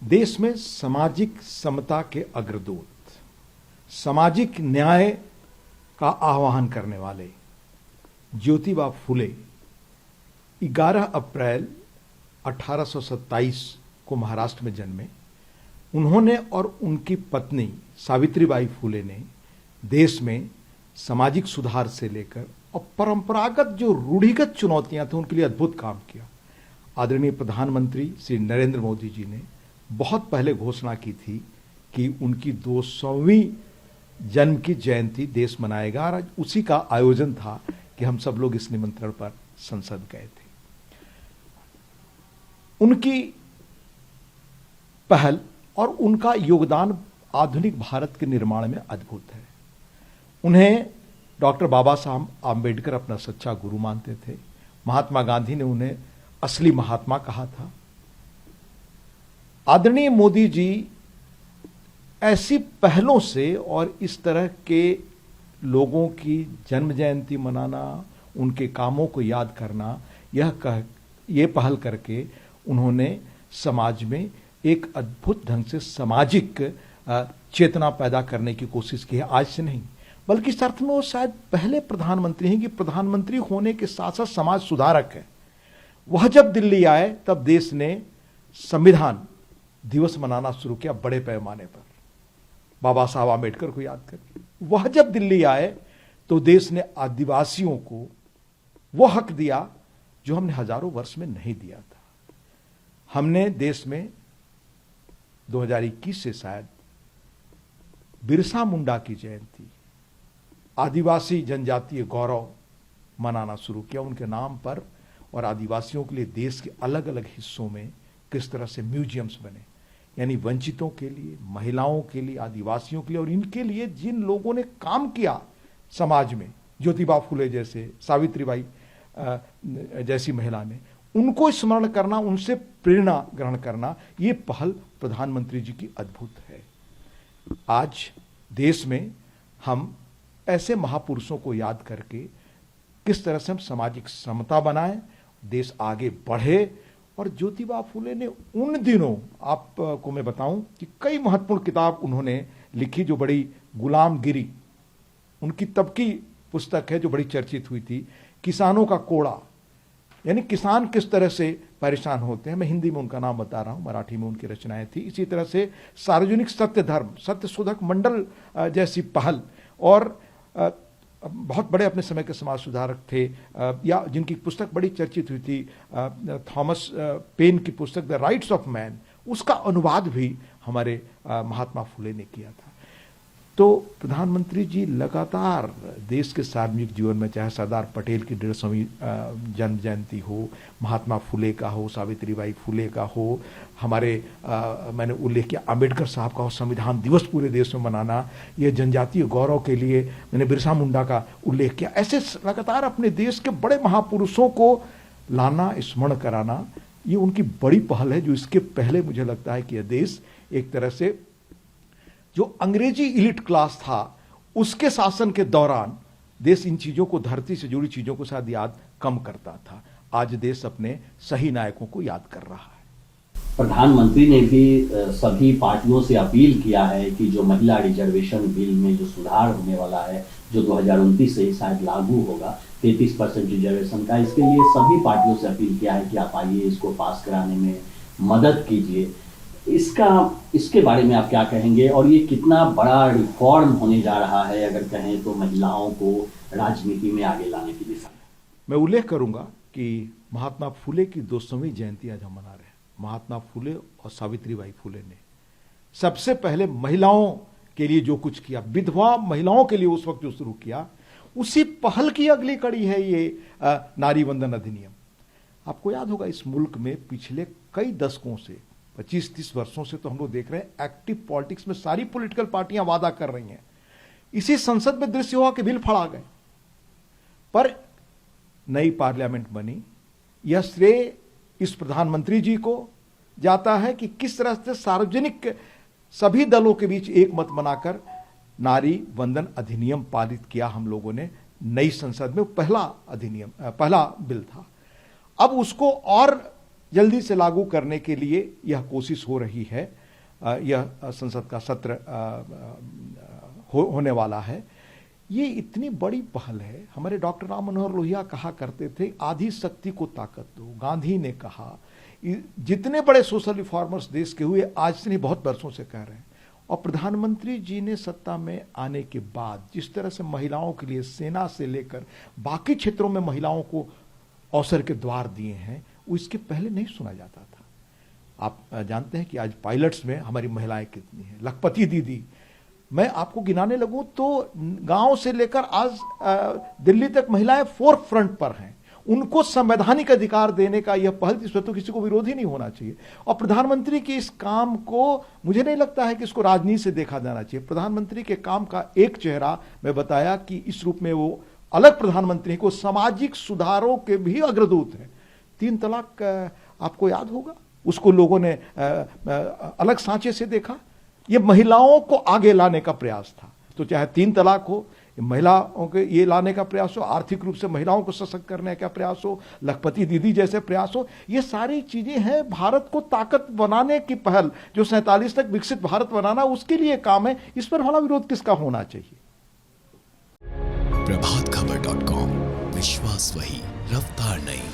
देश में सामाजिक समता के अग्रदूत, सामाजिक न्याय का आह्वान करने वाले ज्योतिबा फुले 11 अप्रैल 1827 को महाराष्ट्र में जन्मे। उन्होंने और उनकी पत्नी सावित्रीबाई फुले ने देश में सामाजिक सुधार से लेकर और परंपरागत जो रूढ़िगत चुनौतियां थी उनके लिए अद्भुत काम किया। आदरणीय प्रधानमंत्री श्री नरेंद्र मोदी जी ने बहुत पहले घोषणा की थी कि उनकी 200वीं जन्म की जयंती देश मनाएगा और उसी का आयोजन था कि हम सब लोग इस निमंत्रण पर संसद गए थे। उनकी पहल और उनका योगदान आधुनिक भारत के निर्माण में अद्भुत है। उन्हें डॉक्टर बाबा साहब आम्बेडकर अपना सच्चा गुरु मानते थे। महात्मा गांधी ने उन्हें असली महात्मा कहा था। आदरणीय मोदी जी ऐसी पहलों से और इस तरह के लोगों की जन्म जयंती मनाना, उनके कामों को याद करना, ये पहल करके उन्होंने समाज में एक अद्भुत ढंग से सामाजिक चेतना पैदा करने की कोशिश की है। आज से नहीं बल्कि इस अर्थ में वो शायद पहले प्रधानमंत्री हैं कि प्रधानमंत्री होने के साथ साथ समाज सुधारक है। वह जब दिल्ली आए तब देश ने संविधान दिवस मनाना शुरू किया बड़े पैमाने पर, बाबा साहब आम्बेडकर को याद करके। वह जब दिल्ली आए तो देश ने आदिवासियों को वो हक दिया जो हमने हजारों वर्ष में नहीं दिया था। हमने देश में 2021 से शायद बिरसा मुंडा की जयंती, आदिवासी जनजातीय गौरव मनाना शुरू किया उनके नाम पर। और आदिवासियों के लिए देश के अलग अलग हिस्सों में किस तरह से म्यूजियम्स बने, यानी वंचितों के लिए, महिलाओं के लिए, आदिवासियों के लिए और इनके लिए जिन लोगों ने काम किया समाज में, ज्योतिबा फुले जैसे, सावित्रीबाई जैसी महिला ने, उनको स्मरण करना, उनसे प्रेरणा ग्रहण करना, ये पहल प्रधानमंत्री जी की अद्भुत है। आज देश में हम ऐसे महापुरुषों को याद करके किस तरह से हम सामाजिक समता बनाएं, देश आगे बढ़े। और ज्योतिबा फुले ने उन दिनों, आपको मैं बताऊं कि कई महत्वपूर्ण किताब उन्होंने लिखी जो बड़ी गुलामगिरी, उनकी तब की पुस्तक है जो बड़ी चर्चित हुई थी, किसानों का कोड़ा, यानी किसान किस तरह से परेशान होते हैं। मैं हिंदी में उनका नाम बता रहा हूं, मराठी में उनकी रचनाएं थी। इसी तरह से सार्वजनिक सत्य धर्म, सत्य शोधक मंडल जैसी पहल, और बहुत बड़े अपने समय के समाज सुधारक थे, या जिनकी पुस्तक बड़ी चर्चित हुई थी, थॉमस पेन की पुस्तक द राइट्स ऑफ मैन, उसका अनुवाद भी हमारे महात्मा फुले ने किया था। तो प्रधानमंत्री जी लगातार देश के सार्वजनिक जीवन में, चाहे सरदार पटेल की 150वीं जन्म जयंती हो, महात्मा फुले का हो, सावित्रीबाई फुले का हो, हमारे मैंने उल्लेख किया अम्बेडकर साहब का हो, संविधान दिवस पूरे देश में मनाना, ये जनजातीय गौरव के लिए मैंने बिरसा मुंडा का उल्लेख किया, ऐसे लगातार अपने देश के बड़े महापुरुषों को लाना, स्मरण कराना, ये उनकी बड़ी पहल है। जो इसके पहले मुझे लगता है कि यह देश एक तरह से जो अंग्रेजी इलिट क्लास था उसके शासन के दौरान देश इन चीजों को, धरती से जुड़ी चीजों को शायद याद कम करता था। आज देश अपने सही नायकों को याद कर रहा है। प्रधानमंत्री ने भी सभी पार्टियों से अपील किया है कि जो महिला रिजर्वेशन बिल में जो सुधार होने वाला है, जो 2029 से शायद लागू होगा, 33% रिजर्वेशन का, इसके लिए सभी पार्टियों से अपील किया है कि आप आइए इसको पास कराने में मदद कीजिए। इसके बारे में आप क्या कहेंगे, और ये कितना बड़ा रिफॉर्म होने जा रहा है अगर कहें तो महिलाओं को राजनीति में आगे लाने की दिशा में? मैं उल्लेख करूंगा कि महात्मा फुले की 200वीं जयंती आज हम मना रहे हैं। महात्मा फुले और सावित्रीबाई फुले ने सबसे पहले महिलाओं के लिए जो कुछ किया, विधवा महिलाओं के लिए उस वक्त जो शुरू किया, उसी पहल की अगली कड़ी है ये नारी वंदन अधिनियम। आपको याद होगा इस मुल्क में पिछले कई दशकों से, 25-30 वर्षों से तो हम लोग देख रहे हैं एक्टिव पॉलिटिक्स में सारी पॉलिटिकल पार्टियां वादा कर रही हैं। इसी संसद में दृश्य हुआ कि बिल फड़ा गए, पर नई पार्लियामेंट बनी। यह श्रेय इस प्रधानमंत्री जी को जाता है कि किस तरह से सार्वजनिक सभी दलों के बीच एक मत बनाकर नारी वंदन अधिनियम पारित किया हम लोगों ने नई संसद में। पहला अधिनियम, पहला बिल था। अब उसको और जल्दी से लागू करने के लिए यह कोशिश हो रही है। यह संसद का सत्र होने वाला है। ये इतनी बड़ी पहल है। हमारे डॉक्टर राम मनोहर लोहिया कहा करते थे, आधी शक्ति को ताकत दो। गांधी ने कहा, जितने बड़े सोशल रिफॉर्मर्स देश के हुए आज से नहीं बहुत वर्षों से कह रहे हैं। और प्रधानमंत्री जी ने सत्ता में आने के बाद जिस तरह से महिलाओं के लिए सेना से लेकर बाकी क्षेत्रों में महिलाओं को अवसर के द्वार दिए हैं, वो इसके पहले नहीं सुना जाता था। आप जानते हैं कि आज पायलट्स में हमारी महिलाएं कितनी हैं। लखपति दीदी, मैं आपको गिनाने लगूं तो गांव से लेकर आज दिल्ली तक महिलाएं फोर्थ फ्रंट पर हैं। उनको संवैधानिक अधिकार देने का यह पहल, इसमें तो किसी को विरोध ही नहीं होना चाहिए। और प्रधानमंत्री के इस काम को मुझे नहीं लगता है कि इसको राजनीति से देखा जाना चाहिए। प्रधानमंत्री के काम का एक चेहरा मैं बताया कि इस रूप में वो अलग प्रधानमंत्री को सामाजिक सुधारों के भी अग्रदूत हैं। 3 तलाक आपको याद होगा, उसको लोगों ने अलग सांचे से देखा। ये महिलाओं को आगे लाने का प्रयास था। तो चाहे 3 तलाक हो, महिलाओं के ये लाने का प्रयास हो, आर्थिक रूप से महिलाओं को सशक्त करने का प्रयास हो, लखपति दीदी जैसे प्रयास हो, ये सारी चीजें हैं भारत को ताकत बनाने की पहल। जो 47 तक विकसित भारत बनाना, उसके लिए काम है। इस पर भला विरोध किसका होना चाहिए। प्रभातखबर.com, विश्वास वही, रफ्तार नहीं।